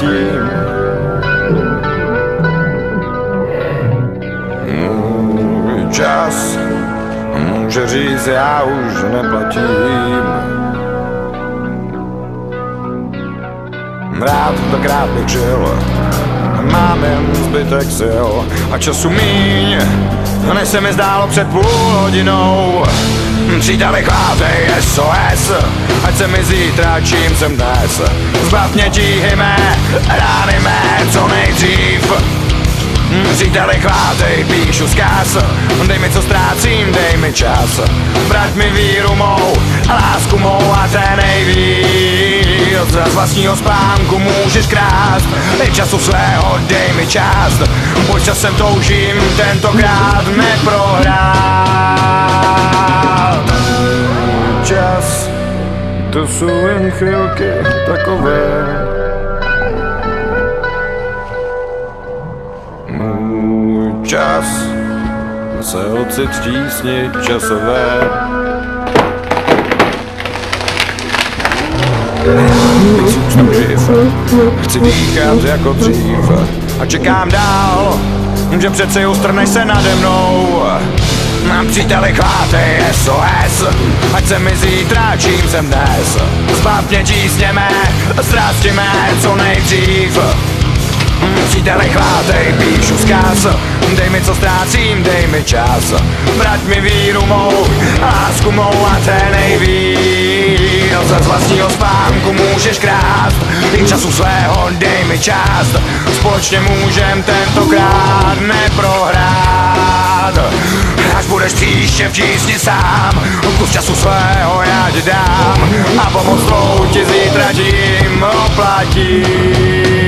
zaplatím. Můj čas může říct, já už neplatím. Rád bych žil, mám jen zbytek sil a času míň, než se mi zdálo před půl hodinou. Příteli, chvátej SOS, ať se mi zítra, čím jsem dnes. Zbav mě tíhy mé, rány mé, co nejdřív. Příteli, chvátej, píšu vzkaz, dej mi, co ztrácím, dej mi čas. Vrať mi víru mou a lásku mou a ten nejvíc. Z vlastního spánku můžeš krást, i času svého dej mi část. Pojď časem toužím tentokrát neprohrát. Čas, to jsou jen chvilky takové. Můj čas se ocit v tísni časové. Zůstanu živ, chci dýchat jako dřív a čekám dál, že přece ustrneš se nade mnou. Mám příteli, chvátej SOS, ať se mi zítra, čím jsem dnes. Zbav mě tísně mé, strasti mé, co nejdřív. Příteli, chvátej, píšu vzkaz, dej mi, co ztrácím, dej mi čas. Vrať mi víru mou, lásku mou a ten nejvíc. Z vlastního spánku můžeš krást, i času svého dej mi část. Společně můžem tentokrát neprohrát. Až budeš příště v tísni sám, kus času svého já ti dám a pomoc tvou ti zítra tím oplatím.